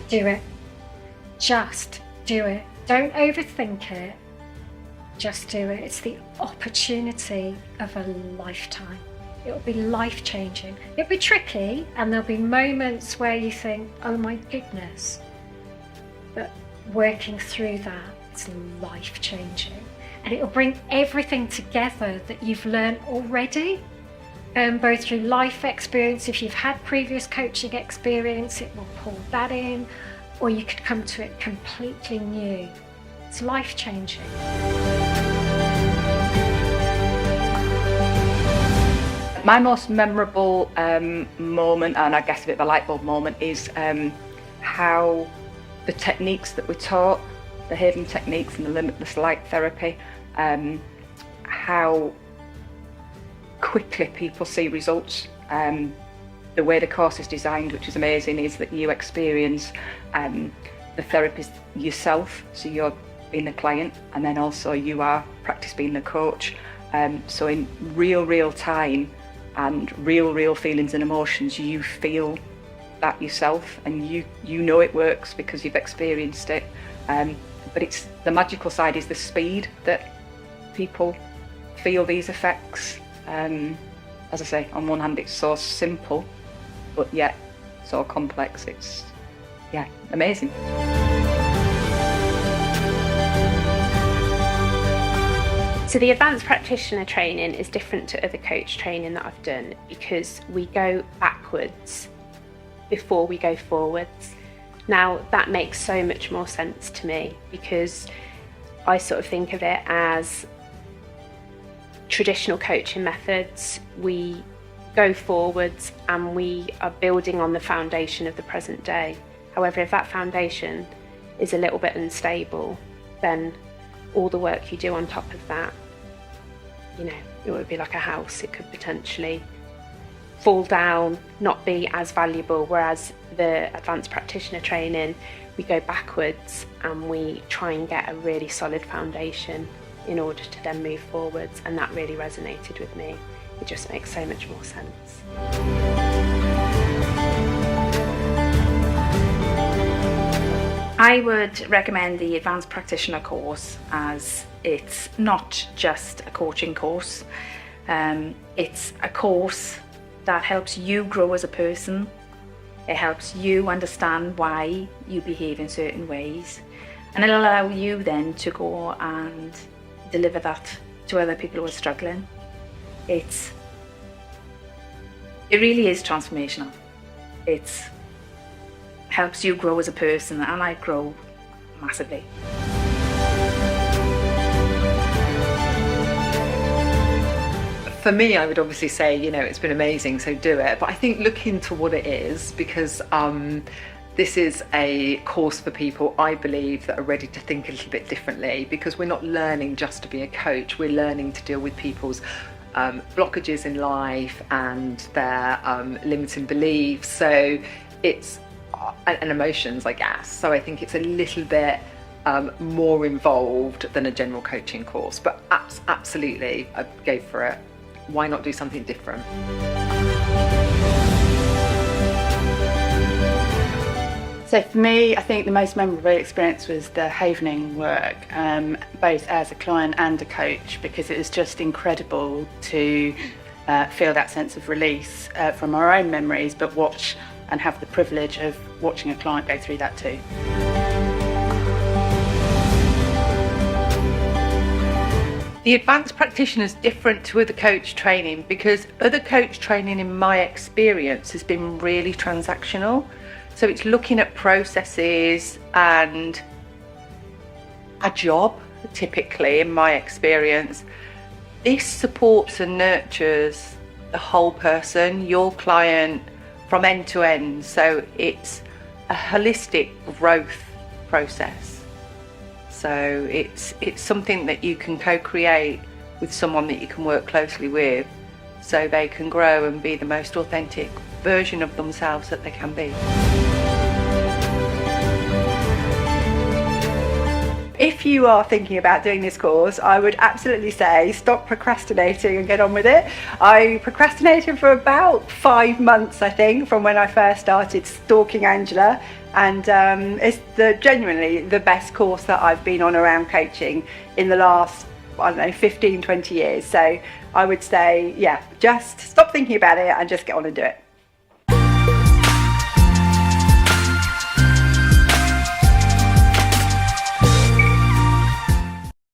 Do it. Just do it. Don't overthink it. Just do it. It's the opportunity of a lifetime. It'll be life-changing. It'll be tricky, and there'll be moments where you think, oh my goodness. But working through that, it's life-changing. And it'll bring everything together that you've learned already, both through life experience. If you've had previous coaching experience, it will pull that in, or you could come to it completely new. It's life-changing. My most memorable moment, and I guess a bit of a light bulb moment, is how the techniques that we taught, the Haven techniques and the limitless light therapy, how quickly people see results. The way the course is designed, which is amazing, is that you experience the therapist yourself, so you're being the client, and then also you are practice being the coach. So in real time and real feelings and emotions, you feel that yourself, and you know it works because you've experienced it. But it's the magical side is the speed that people feel these effects. As I say, on one hand it's so simple, but yet so complex. It's amazing. So the advanced practitioner training is different to other coach training that I've done, because we go backwards before we go forwards. Now that makes so much more sense to me, because I sort of think of it as traditional coaching methods. We go forwards and we are building on the foundation of the present day. However, if that foundation is a little bit unstable, then all the work you do on top of that, it would be like a house. It could potentially fall down, not be as valuable. Whereas the advanced practitioner training, we go backwards and we try and get a really solid foundation in order to then move forwards. And that really resonated with me. It just makes so much more sense. I would recommend the Advanced Practitioner course, as it's not just a coaching course. It's a course that helps you grow as a person. It helps you understand why you behave in certain ways, and it'll allow you then to go and deliver that to other people who are struggling. It really is transformational. It helps you grow as a person, and I grow massively. For me, I would obviously say, it's been amazing, so do it. But I think look into what it is, because this is a course for people, I believe, that are ready to think a little bit differently, because we're not learning just to be a coach. We're learning to deal with people's blockages in life and their limiting beliefs. So it's and emotions, I guess. So I think it's a little bit more involved than a general coaching course, but absolutely, I'd go for it. Why not do something different? So for me, I think the most memorable experience was the Havening work, both as a client and a coach, because it was just incredible to feel that sense of release from our own memories, but watch and have the privilege of watching a client go through that too. The advanced practitioner is different to other coach training, because other coach training, in my experience, has been really transactional. So it's looking at processes and a job, typically, in my experience. This supports and nurtures the whole person, your client, from end to end. So it's a holistic growth process. So it's something that you can co-create with someone that you can work closely with, so they can grow and be the most authentic version of themselves that they can be. if you are thinking about doing this course, I would absolutely say stop procrastinating and get on with it. I procrastinated for about 5 months, I think, from when I first started stalking Angela, and it's genuinely the best course that I've been on around coaching in the last, I don't know, 15, 20 years. So I would say, yeah, just stop thinking about it and just get on and do it.